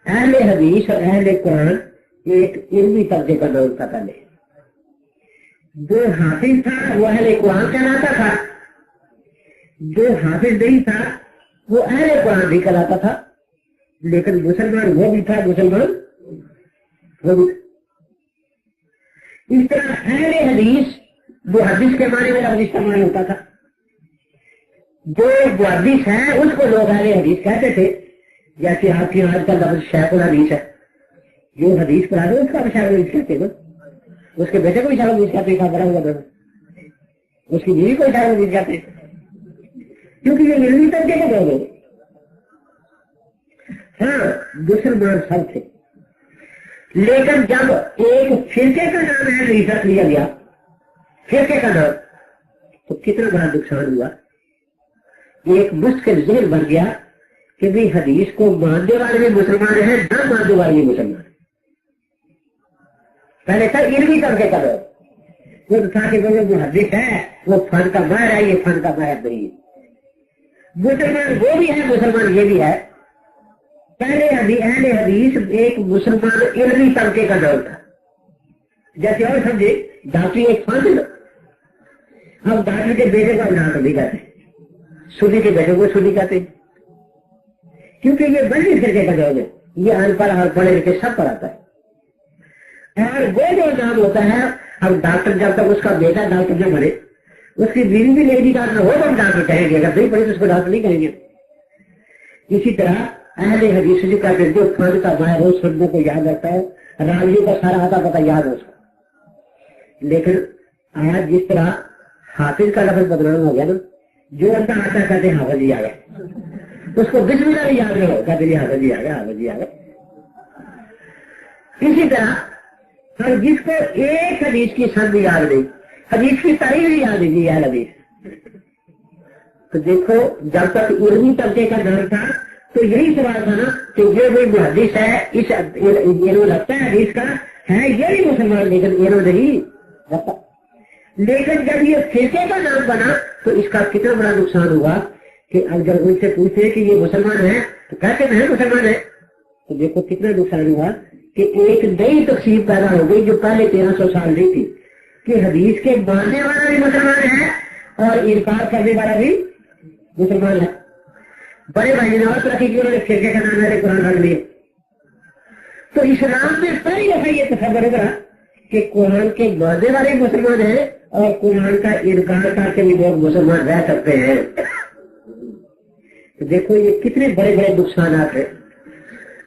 اہل حدیث اور اہل قرآن ایک علمی طبقے کا نام تھا پہلے. جو حافظ تھا وہ اہل قرآن کہلاتا تھا، جو حافظ نہیں تھا وہ اہل قرآن بھی کہلاتا تھا، لیکن مسلمان وہ بھی تھا، مسلمان وہ بھی. اس طرح اہل حدیث محدث کے معنی میں لفظ استعمال ہوتا تھا. جو محدث ہے اس کو لوگ اہل حدیث کہتے تھے، جیسے آپ کے آج کا لفظ شیخ الحدیث ہے. جو حدیث پڑھا دے اس کا شیخ الحدیث کہتے ہیں، اس کے بیٹے کو بھی شیخ الحدیث کہتے ہیں، بڑا ہوا دونوں اس کی بیوی کو شیخ الحدیث کہتے ہیں، کیونکہ یہ علمی طبقے کے لوگ ہیں. ہاں مسلمان سب تھے، لیکن جب ایک فرقے کا نام ہے حدیث رکھ لیا گیا، فرقے کا نام، تو کتنا بڑا نقصان ہوا. ایک مشکل ذہن بن گیا کہ بھی حدیث کو ماننے والے بھی مسلمان ہیں، نہ ماننے والے بھی مسلمان. پہلے تھا علمی طبقے کا لوگ، وہ تھا کہ وہ محدث ہے وہ فن کا ماہر ہے، یہ فن کا ماہر نہیں ہے. مسلمان وہ بھی ہے، مسلمان یہ بھی ہے. پہلے اہل حدیث ایک مسلمان علمی طبقے کا نام تھا. جیسے اور سمجھے ڈاکٹری ایک فن ہے. ہم ڈاکٹر کے بیٹے کا نام تو نہیں کہتے، سنی کے بیٹے کو سنی کہتے، کیونکہ یہ بڑی فرقے کا نام ہے. یہ ان پڑھ اور پڑھے لکھے سب پڑھاتا ہے. اور وہ جو نام ہوتا ہے، اب ڈاکٹر جب تک اس کا بیٹا ڈاکٹر نہ بنے، اس کی بیوی بھی لیڈی ڈاکٹر ہو تو ہم ڈاکٹر کہیں گے، اگر نہیں پڑھے تو اس کو ڈاکٹر نہیں کہیں گے. اسی طرح اہل حدیث جو کہتے ہیں جو فن کا ماہر ہو، سننے کو یاد رکھتا ہے، راویوں کا سارا آتا پتا یاد ہو اس کو. لیکن آج جس طرح حافظ کا لفظ بدنام ہو گیا نا، جو انتا آتا کہتے ہیں حافظ جی آ گئے، اس کو بسم اللہ نہیں یاد رہو، کہتے ہیں حافظ جی آ گئے، حافظ جی آ گئے. اسی طرح اور جس کو ایک حدیث کی سند یاد نہیں، حدیث کی تاریخ بھی یاد نہیں ہے حدیث. تو دیکھو جب تک علمی طبقے کا نام تھا تو یہی سوال تھا نا کہ یہ کوئی محدث ہے، اس علم لگتا ہے حدیث کا ہے، یہ بھی مسلمان لیکن علم نہیں رکھتا. لیکن جب یہ فرقے کا نام بنا تو اس کا کتنا بڑا نقصان ہوا کہ اگر ان سے پوچھتے کہ یہ مسلمان ہے تو کہتے ہیں مسلمان ہے. تو دیکھو کتنا نقصان ہوا کہ ایک نئی تقسیم پیدا ہو گئی جو پہلے 1300 سال نہیں تھی، کہ حدیث کے ماننے والا بھی مسلمان ہے اور انکار کرنے والا بھی مسلمان ہے. بڑے بھائی نے اور ترقی کی، انہوں نے فرقے کا نام ہے قرآن رکھ لیا. تو اسلام میں پہلی دفعہ یہ تصور ہوگا کہ قرآن کے ماننے والے مسلمان ہیں اور قرآن کا انکار کر کے بھی لوگ مسلمان رہ سکتے ہیں. تو دیکھو یہ کتنے بڑے بڑے نقصانات ہیں.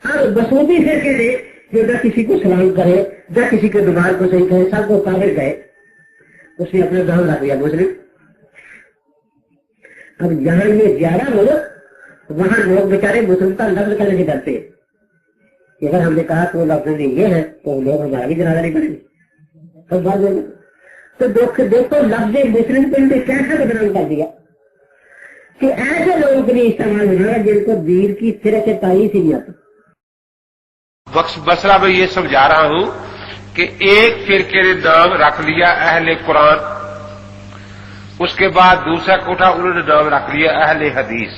اب مسعودی فرقے نے جو نہ کسی کو سلام کرے نہ کسی کے دماغ کو صحیح کہے، سب کو کافر کہے، اس نے اپنا نام رکھ لیا مسلم. اب یہاں یہ 11 لوگ، وہاں لوگ بیچارے مسلم کا لفظ کرنے سے ڈرتے ہیں. اگر ہم نے کہا کہ وہ لفظ یہ ہے تو لوگ ہمارا بھی جنازہ نہیں کریں گے. تو دیکھو لفظ مسلم کو انہیں کیسا بدنام کر دیا کہ ایسے لوگوں کے لیے استعمال ہو رہا ہے جن کو دین کی فرق سے تعریف ہی نہیں آتی. مسئلہ میں یہ سمجھا رہا ہوں کہ ایک فرقے نے نام رکھ لیا اہل قرآن، اس کے بعد دوسرا کوٹا انہوں نے نام رکھ لیا اہل حدیث.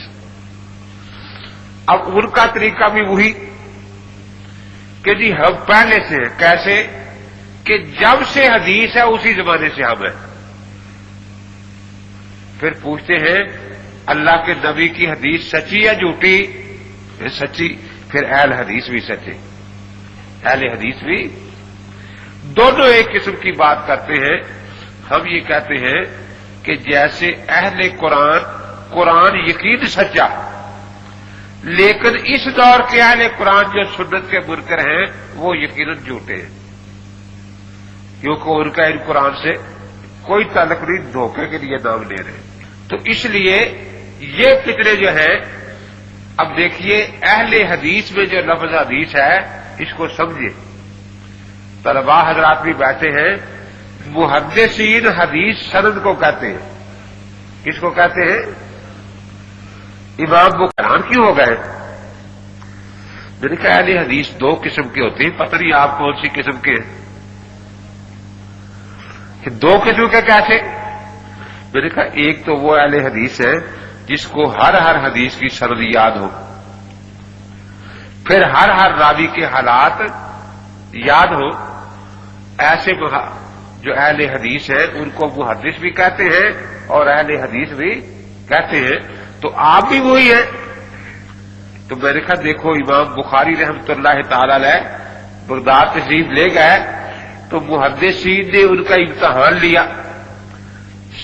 اب ان کا طریقہ بھی وہی کہ جی ہم پہلے سے ہیں. کیسے کہ جب سے حدیث ہے اسی زمانے سے ہم ہیں. پھر پوچھتے ہیں اللہ کے نبی کی حدیث سچی یا جھوٹی؟ سچی. پھر اہل حدیث بھی سچے، اہل حدیث بھی دونوں ایک قسم کی بات کرتے ہیں. ہم یہ کہتے ہیں کہ جیسے اہل قرآن یقین سچا، لیکن اس دور کے اہل قرآن جو سنت کے منکر ہیں وہ یقیناً جھوٹے ہیں، کیونکہ ان کا ان قرآن سے کوئی تعلق نہیں، دھوکے کے لیے نام لے رہے. تو اس لیے یہ فتنے جو ہیں، اب دیکھیے اہل حدیث میں جو لفظ حدیث ہے اس کو سمجھے. طلباء حضرات بھی بیٹھے ہیں، محدثین حدیث سند کو کہتے ہیں. کس کو کہتے ہیں؟ امام حیران کیوں ہو گئے؟ میں نے کہا اہل حدیث دو قسم کے ہوتے ہیں، پتہ نہیں آپ کون سی قسم کے ہیں. کہ دو قسم کے کیسے؟ میں نے کہا ایک تو وہ اہل حدیث ہے جس کو ہر حدیث کی سند یاد ہو، پھر ہر راوی کے حالات یاد ہو. ایسے جو اہل حدیث ہیں ان کو محدث بھی کہتے ہیں اور اہل حدیث بھی کہتے ہیں. تو آپ بھی وہی ہیں. تو میں نے کہا دیکھو امام بخاری رحمۃ اللہ تعالی علیہ بغداد تشریف لے گئے تو محدثین نے ان کا امتحان لیا.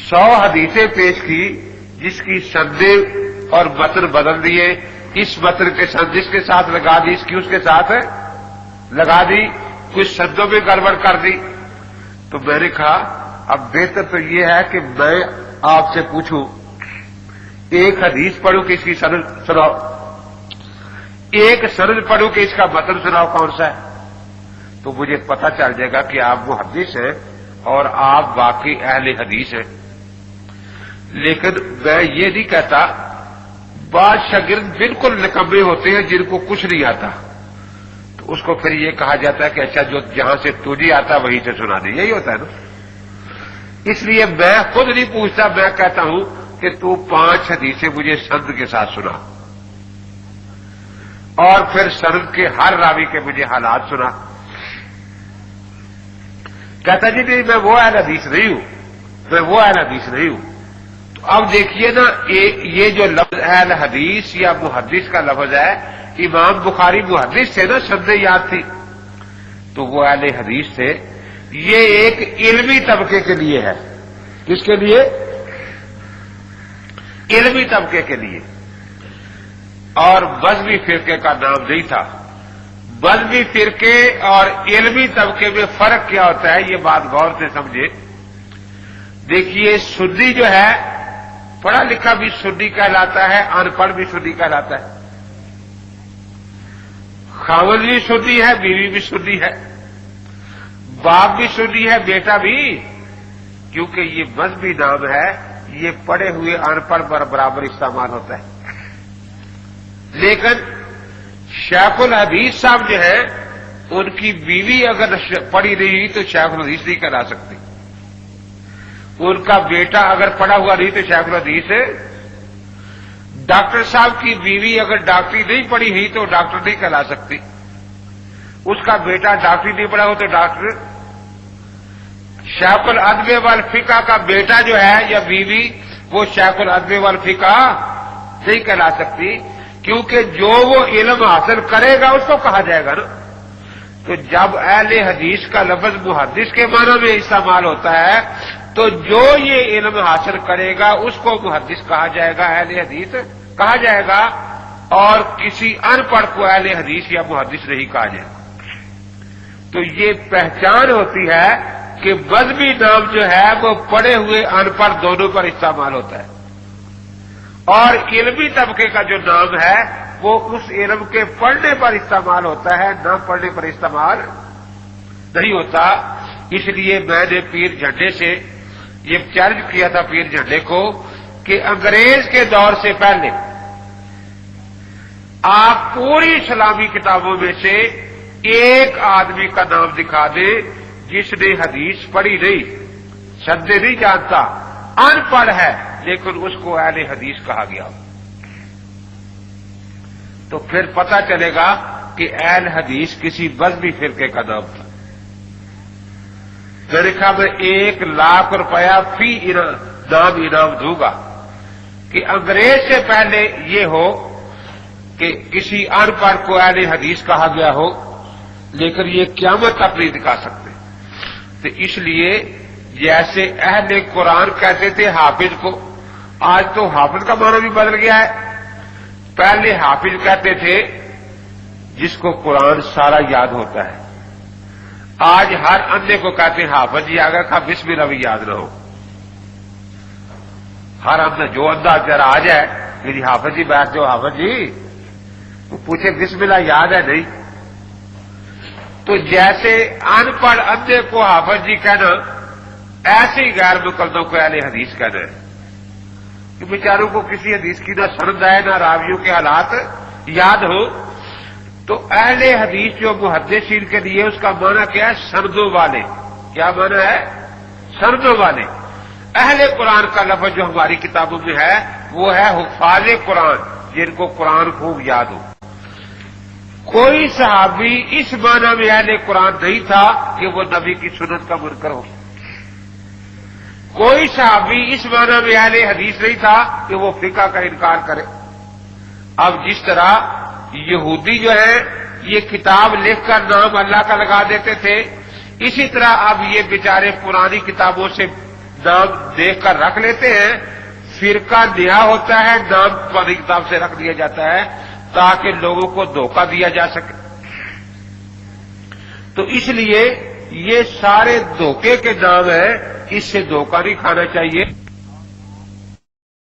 100 حدیثیں پیش کی جس کی سندیں اور متن بدل دیے. اس متن کے سند اس کے ساتھ لگا دی, اس کی اس کے ساتھ لگا دی, کچھ سندوں میں گڑبڑ کر دی. تو میں نے کہا اب بہتر تو یہ ہے کہ میں آپ سے پوچھوں ایک حدیث پڑھوں کہ اس کی سند سناؤ, ایک سند پڑھوں کہ اس کا متن سناؤ کون سا ہے. تو مجھے پتا چل جائے گا کہ آپ محدث ہیں اور آپ واقعی اہل حدیث ہیں. لیکن میں یہ نہیں کہتا, بعض شاگرد بالکل نکمے ہوتے ہیں جن کو کچھ نہیں آتا, تو اس کو پھر یہ کہا جاتا ہے کہ اچھا جو جہاں سے تجھے آتا وہیں سے سنا دے. یہی ہوتا ہے نا. اس لیے میں خود نہیں پوچھتا, میں کہتا ہوں کہ تو 5 حدیثیں مجھے سند کے ساتھ سنا اور پھر سند کے ہر راوی کے مجھے حالات سنا. کہتا جی نہیں میں وہ اہل حدیث نہیں ہوں, میں وہ اہل حدیث نہیں ہوں. تو اب دیکھیے نا یہ جو لفظ اہل حدیث یا محدث کا لفظ ہے, امام بخاری محدث تھے نا, سندیں یاد تھی تو وہ اہل حدیث تھے. یہ ایک علمی طبقے کے لیے ہے. کس کے لیے؟ علمی طبقے کے لیے. اور مذہبی فرقے کا نام نہیں تھا. مذہبی فرقے اور علمی طبقے میں فرق کیا ہوتا ہے یہ بات غور سے سمجھے. دیکھیے سنی جو ہے پڑھا لکھا بھی سنی کہلاتا ہے, ان پڑھ بھی سنی کہلاتا ہے. خاوند بھی سنی ہے, بیوی بھی سنی ہے, باپ بھی سنی ہے, بیٹا بھی, کیونکہ یہ مذہبی نام ہے. یہ پڑھے ہوئے ان پڑھ برابر استعمال ہوتا ہے. لیکن شیخ الحدیث صاحب جو ہے ان کی بیوی اگر پڑھی نہیں ہوئی تو شیخ الحدیث نہیں کہلا سکتی. ان کا بیٹا اگر پڑھا ہوا نہیں تو شیخ الحدیث. ڈاکٹر صاحب کی بیوی اگر ڈاکٹری نہیں پڑھی ہوئی تو ڈاکٹر نہیں کہلا سکتی. اس کا بیٹا ڈاکٹری نہیں پڑھا ہو تو ڈاکٹر. شیخ الادب والفقہ کا بیٹا جو ہے یا بیوی وہ شیخ الادب والفقہ نہیں کہلا سکتی, کیونکہ جو وہ علم حاصل کرے گا اس کو کہا جائے گا نا. تو جب اہل حدیث کا لفظ محدث کے معنی میں استعمال ہوتا ہے تو جو یہ علم حاصل کرے گا اس کو محدث کہا جائے گا, اہل حدیث کہا جائے گا, اور کسی ان پڑھ کو اہل حدیث یا محدث نہیں کہا جائے گا. تو یہ پہچان ہوتی ہے کہ مذہبی نام جو ہے وہ پڑھے ہوئے ان پڑھ دونوں پر استعمال ہوتا ہے, اور علمی طبقے کا جو نام ہے وہ اس علم کے پڑھنے پر استعمال ہوتا ہے, نہ پڑھنے پر استعمال نہیں ہوتا. اس لیے میں نے پیر جھنڈے سے یہ چیلنج کیا تھا پیر جھنڈے کو کہ انگریز کے دور سے پہلے آپ پوری اسلامی کتابوں میں سے ایک آدمی کا نام دکھا دیں جس نے حدیث پڑھی نہیں, سندیں نہیں جانتا, ان پڑھ ہے لیکن اس کو اہل حدیث کہا گیا. تو پھر پتہ چلے گا کہ اہل حدیث کسی مذہبی فرقے کا نام تھا. میں نے کہا میں 1,00,000 روپیہ فی نام انعام دوں گا کہ انگریز سے پہلے یہ ہو کہ کسی ان پڑھ کو اہل حدیث کہا گیا ہو, لیکن یہ قیامت تک نہیں دکھا سکتے. تو اس لیے جیسے اہل قرآن کہتے تھے حافظ کو, آج تو حافظ کا معنی بھی بدل گیا ہے. پہلے حافظ کہتے تھے جس کو قرآن سارا یاد ہوتا ہے. آج ہر اندھے کو کہتے ہیں حافظ جی, اگر کہا بسم اللہ بھی یاد نہ ہو. ہر اندھا جو اندھا ذرا آ جائے میری حافظ جی بیٹھ جاؤ, حافظ جی وہ پوچھے بسم اللہ یاد ہے نہیں. تو جیسے ان پڑھ اندھے کو حافظ جی کہنا, ایسے ہی غیر مقلدوں کو اہل حدیث کہنا ہے کہ بیچاروں کو کسی حدیث کی نہ سند ہے نہ راویوں کے حالات یاد ہو. تو اہل حدیث جو محدثین کے لیے اس کا معنی کیا ہے؟ سندوں والے. کیا معنی ہے؟ سندوں والے. اہل قرآن کا لفظ جو ہماری کتابوں میں ہے وہ ہے حفاظ قرآن, جن کو قرآن خوب یاد ہو. کوئی صحابی اس معنی میں اہل قرآن نہیں تھا کہ وہ نبی کی سنت کا منکر ہو. کوئی صحابی اس معنی میں اہل حدیث نہیں تھا کہ وہ فقہ کا انکار کرے. اب جس طرح یہودی جو ہے یہ کتاب لکھ کر نام اللہ کا لگا دیتے تھے، اسی طرح اب یہ بیچارے پرانی کتابوں سے نام دیکھ کر رکھ لیتے ہیں. فرقہ نیا ہوتا ہے، نام پرانی کتاب سے رکھ دیا جاتا ہے تاکہ لوگوں کو دھوکہ دیا جا سکے. تو اس لیے یہ سارے دھوکے کے نام ہیں، اس سے دھوکہ نہیں کھانا چاہیے.